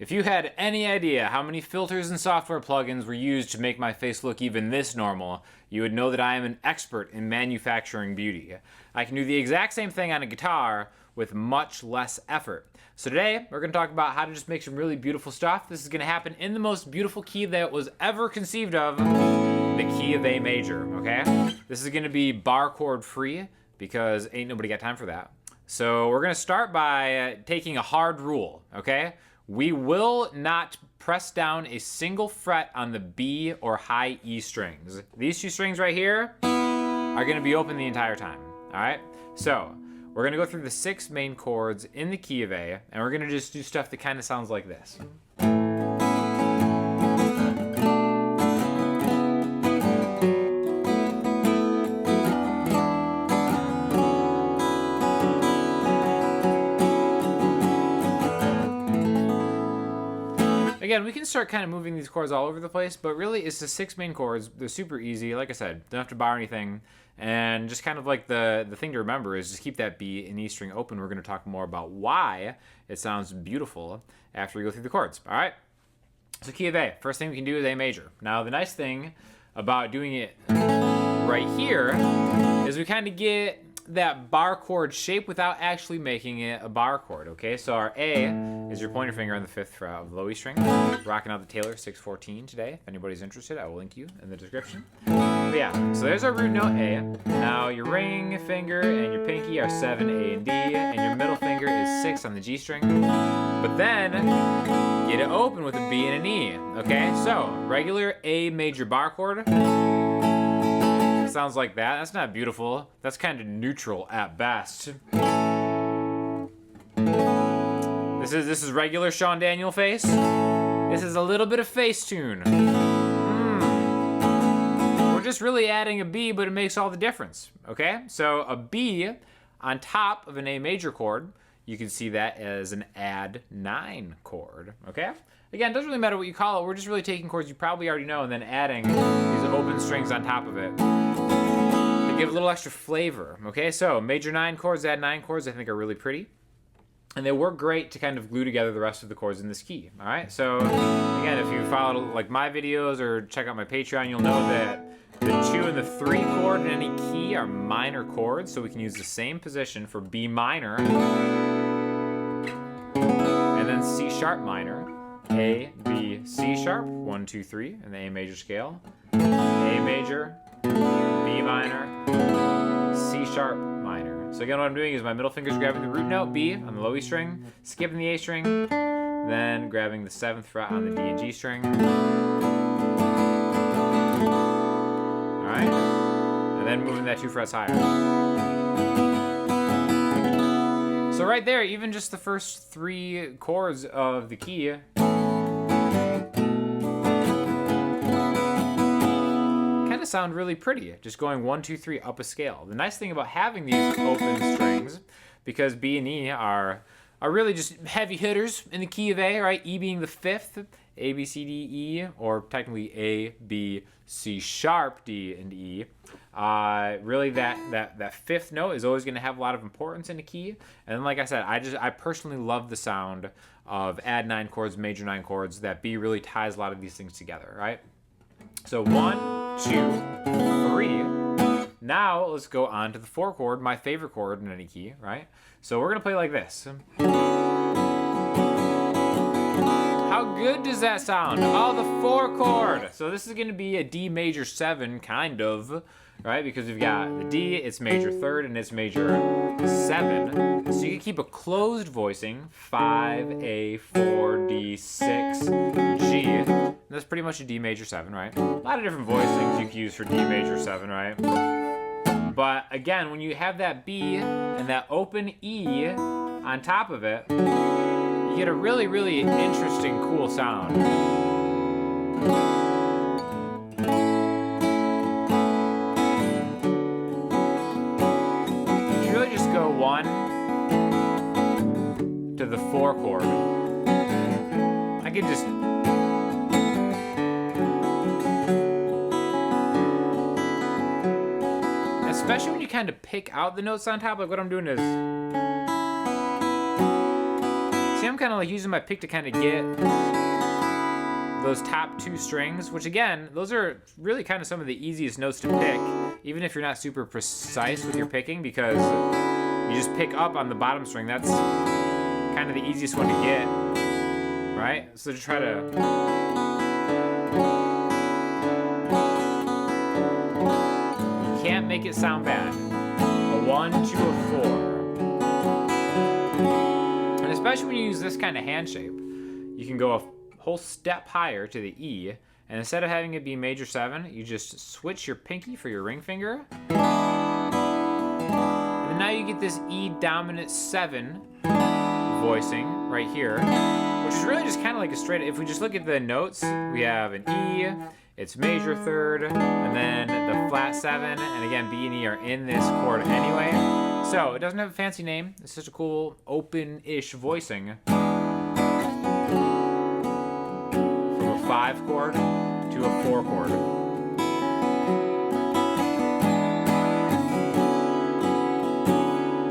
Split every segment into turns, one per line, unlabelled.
If you had any idea how many filters and software plugins were used to make my face look even this normal, you would know that I am an expert in manufacturing beauty. I can do the exact same thing on a guitar with much less effort. So today, we're going to talk about how to just make some really beautiful stuff. This is going to happen in the most beautiful key that was ever conceived of, the key of A major, okay? This is going to be bar chord free because ain't nobody got time for that. So we're going to start by taking a hard rule, okay? We will not press down a single fret on the B or high E strings. These two strings right here are gonna be open the entire time, all right? So we're gonna go through the 6 main chords in the key of A, and we're gonna just do stuff that kind of sounds like this. Again, we can start kind of moving these chords all over the place, but really it's the 6 main chords. They're super easy. Like I said, don't have to bar anything. And just kind of like the thing to remember is just keep that B and E string open. We're going to talk more about why it sounds beautiful after we go through the chords. All right? So key of A. First thing we can do is A major. Now, the nice thing about doing it right here is we kind of get that bar chord shape without actually making it a bar chord, okay? So our A is your pointer finger on the 5th fret of the low E string. Rocking out the Taylor 614 today. If anybody's interested, I will link you in the description. But yeah, so there's our root note A. Now your ring finger and your pinky are 7, A, and D, and your middle finger is 6 on the G string. But then, get it open with a B and an E, okay? So, regular A major bar chord. Sounds like that. That's not beautiful. That's kind of neutral at best. This is regular Sean Daniel face. This is a little bit of face tune. We're just really adding a B, but it makes all the difference. Okay? So a B on top of an A major chord, you can see that as an add 9 chord. Okay? Again, it doesn't really matter what you call it. We're just really taking chords you probably already know and then adding these open strings on top of it to give a little extra flavor. Okay, so major 9 chords, add 9 chords, I think are really pretty. And they work great to kind of glue together the rest of the chords in this key. All right, so again, if you follow like my videos or check out my Patreon, you'll know that the 2 and the 3 chord in any key are minor chords, so we can use the same position for B minor and then C sharp minor. A, B, C sharp, 1, 2, 3 in the A major scale. A major, B minor, C sharp minor. So again, what I'm doing is my middle finger's grabbing the root note, B, on the low E string, skipping the A string, then grabbing the 7th fret on the D and G string. Alright, and then moving that 2 frets higher. So right there, even just the first 3 chords of the key sound really pretty, just going 1, 2, 3 up a scale. The nice thing about having these open strings, because B and E are really just heavy hitters in the key of A, right? E being the 5th, A, B, C, D, E, or technically A, B, C sharp, D, and E. Really that 5th note is always going to have a lot of importance in a key. And then, like I said, I personally love the sound of add 9 chords, major 9 chords. That B really ties a lot of these things together, right? So 1, 2, 3. Now let's go on to the 4 chord, my favorite chord in any key, right? So we're gonna play like this. How good does that sound? Oh, the 4 chord. So this is gonna be a D major 7, kind of, right? Because we've got the D, it's major 3rd, and it's major 7. So you can keep a closed voicing, 5, A, 4, D, 6, G. That's pretty much a D major 7, right? A lot of different voicings you can use for D major 7, right? But again, when you have that B and that open E on top of it, you get a really, really interesting, cool sound. You really just go 1 to the 4 chord. I could just... Especially when you kind of pick out the notes on top, like what I'm doing is... See, I'm kind of like using my pick to kind of get those top 2 strings, which again, those are really kind of some of the easiest notes to pick, even if you're not super precise with your picking, because you just pick up on the bottom string. That's kind of the easiest one to get, right? So to try to... You can't make it sound bad. A 1, 2, or 4. And especially when you use this kind of hand shape, you can go a whole step higher to the E, and instead of having it be major 7, you just switch your pinky for your ring finger. And now you get this E dominant 7 voicing right here, which is really just kind of like a straight, if we just look at the notes, we have an E, it's major 3rd, and then the flat 7, and again, B and E are in this chord anyway. So it doesn't have a fancy name, it's just a cool open-ish voicing. From a 5 chord to a 4 chord.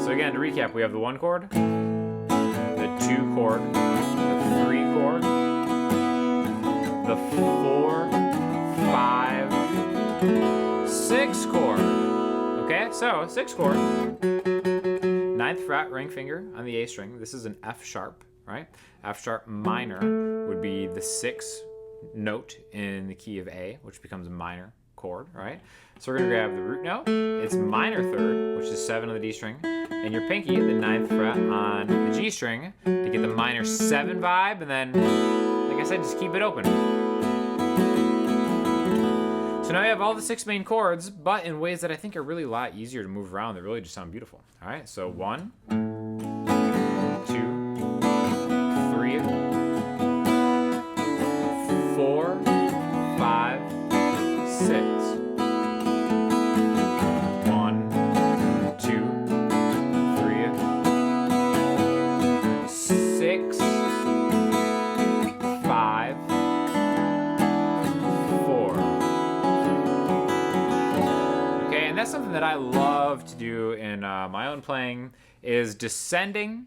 So again, to recap, we have the 1 chord, the 2 chord, the 3 chord, the 4, 5, 6 chord. Okay, so 6 chord, 9th fret, ring finger on the A string. This is an F sharp, right? F sharp minor would be the 6th note in the key of A, which becomes a minor chord, right? So we're gonna grab the root note. It's minor 3rd, which is 7 on the D string, and your pinky, the 9th fret on the G string, to get the minor 7 vibe, and then, like I said, just keep it open. So now you have all the 6 main chords, but in ways that I think are really a lot easier to move around, that really just sound beautiful. All right, so 1, 2, 3, 4, 5, 6. 1, 2, 3, 6, 5, 4. Okay, and that's something that I love to do in my own playing, is descending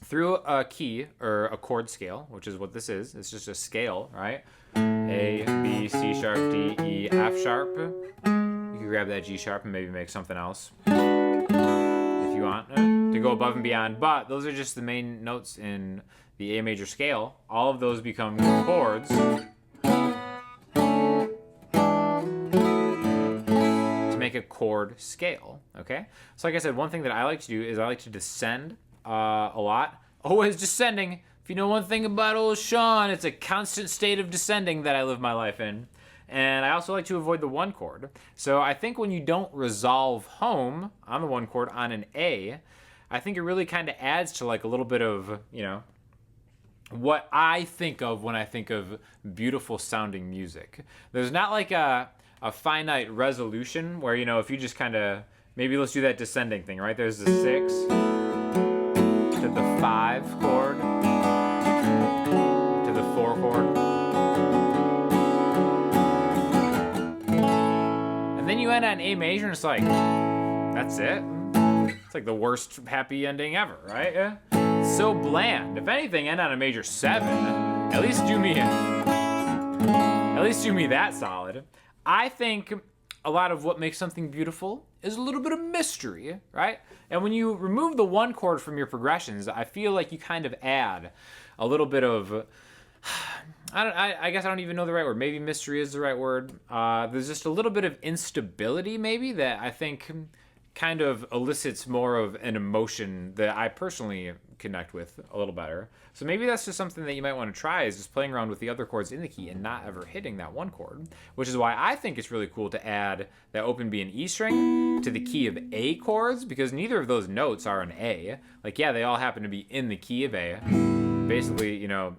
through a key or a chord scale, which is what this is. It's just a scale, right? A, B, C sharp, D, E, F sharp. You can grab that G sharp and maybe make something else if you want to go above and beyond. But those are just the main notes in the A major scale. All of those become chords to make a chord scale, okay? So like I said, one thing that I like to do is I like to descend a lot. Always descending. If you know one thing about old Sean, it's a constant state of descending that I live my life in. And I also like to avoid the 1 chord. So I think when you don't resolve home on the 1 chord on an A, I think it really kind of adds to like a little bit of, you know, what I think of when I think of beautiful sounding music. There's not like a finite resolution where, you know, if you just kind of, maybe let's do that descending thing, right? There's the 6 to the 5 chord to the 4 chord. And then you end on A major and it's like, that's it? It's like the worst happy ending ever, right? It's so bland. If anything, end on a major 7. At least do me that solid. I think a lot of what makes something beautiful is a little bit of mystery, right? And when you remove the 1 chord from your progressions, I feel like you kind of add a little bit of, I guess I don't even know the right word. Maybe mystery is the right word. There's just a little bit of instability maybe that I think kind of elicits more of an emotion that I personally connect with a little better. So maybe that's just something that you might want to try, is just playing around with the other chords in the key and not ever hitting that 1 chord, which is why I think it's really cool to add that open B and E string to the key of A chords, because neither of those notes are an A. Like, yeah, they all happen to be in the key of A. Basically, you know,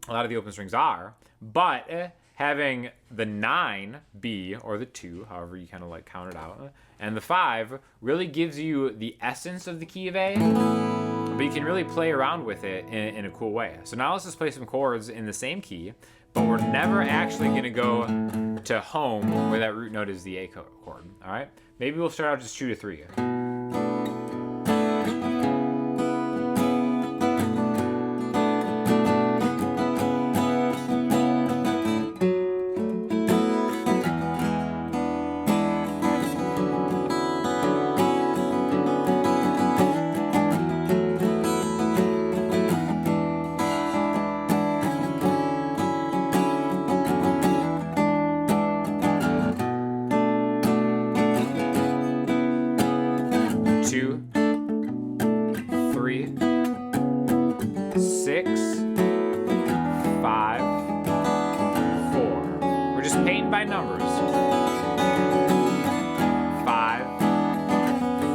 a lot of the open strings are, but having the 9 B, or the 2, however you kind of like count it out, and the 5 really gives you the essence of the key of A, but you can really play around with it in a cool way. So now let's just play some chords in the same key, but we're never actually gonna go to home where that root note is the A chord, all right? Maybe we'll start out just 2 to 3. just painting by numbers. 5,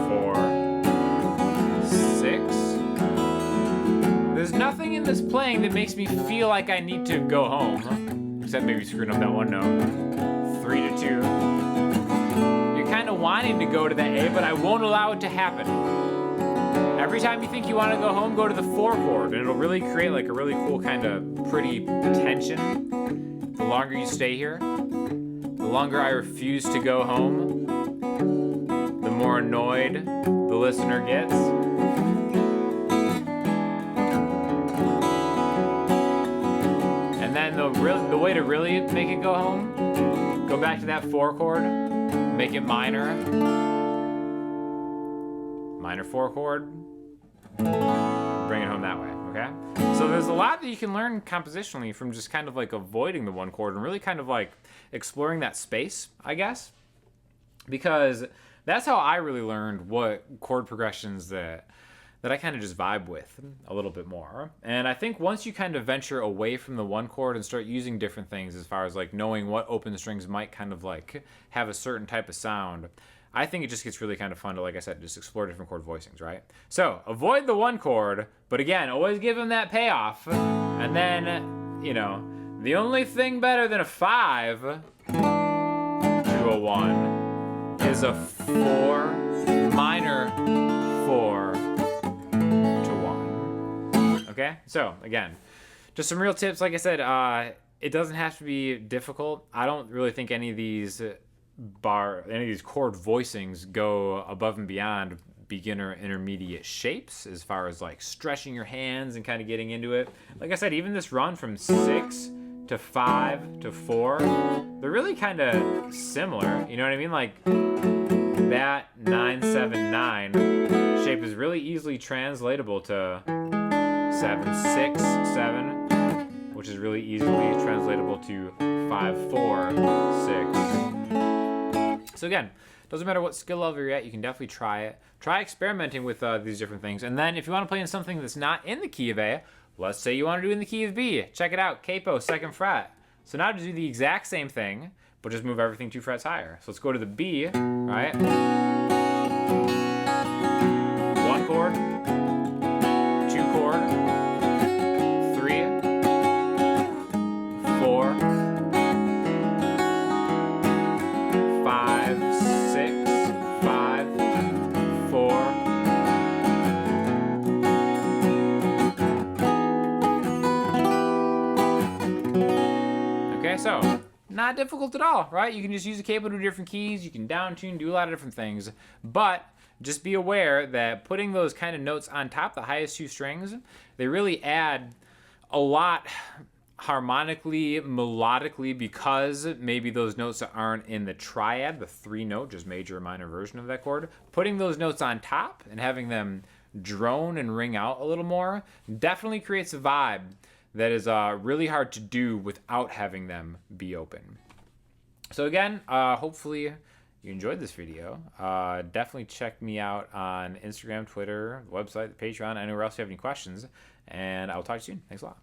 4, 6. There's nothing in this playing that makes me feel like I need to go home, except maybe screwing up that one note. 3 to 2. You're kind of wanting to go to that A, but I won't allow it to happen. Every time you think you want to go home, go to the 4 chord, and it'll really create like a really cool kind of pretty tension. The longer you stay here, the longer I refuse to go home, the more annoyed the listener gets. And then the way to really make it go home, go back to that 4 chord, make it minor. Minor 4 chord, bring it home that way, okay? So there's a lot that you can learn compositionally from just kind of like avoiding the 1 chord and really kind of like exploring that space, I guess. Because that's how I really learned what chord progressions that I kind of just vibe with a little bit more. And I think once you kind of venture away from the 1 chord and start using different things as far as like knowing what open strings might kind of like have a certain type of sound, I think it just gets really kind of fun to, like I said, just explore different chord voicings, right? So avoid the 1 chord, but again, always give them that payoff. And then, you know, the only thing better than a 5 to a 1 is a 4 minor 4 to 1. Okay? So again, just some real tips. Like I said, it doesn't have to be difficult. I don't really think any of these chord voicings go above and beyond beginner intermediate shapes as far as like stretching your hands and kind of getting into it. Like I said, even this run from 6 to 5 to 4, they're really kind of similar. You know what I mean? Like that 9-7-9 shape is really easily translatable to 7-6-7, which is really easily translatable to 5-4-6. So again, doesn't matter what skill level you're at, you can definitely try it. Try experimenting with these different things. And then if you want to play in something that's not in the key of A, let's say you want to do it in the key of B. Check it out, capo, 2nd fret. So now to do the exact same thing, but just move everything 2 frets higher. So let's go to the B, right? 1 chord, 2 chord, 3, 4, 5, 6, 5, 4. Okay, so not difficult at all, right? You can just use a capo to do different keys. You can down tune, do a lot of different things. But just be aware that putting those kind of notes on top, the highest 2 strings, they really add a lot harmonically, melodically, because maybe those notes aren't in the triad, the 3-note, just major or minor version of that chord. Putting those notes on top and having them drone and ring out a little more definitely creates a vibe that is really hard to do without having them be open. So again, hopefully you enjoyed this video. Definitely check me out on Instagram, Twitter, the website, the Patreon, anywhere else you have any questions, and I'll talk to you soon. Thanks a lot.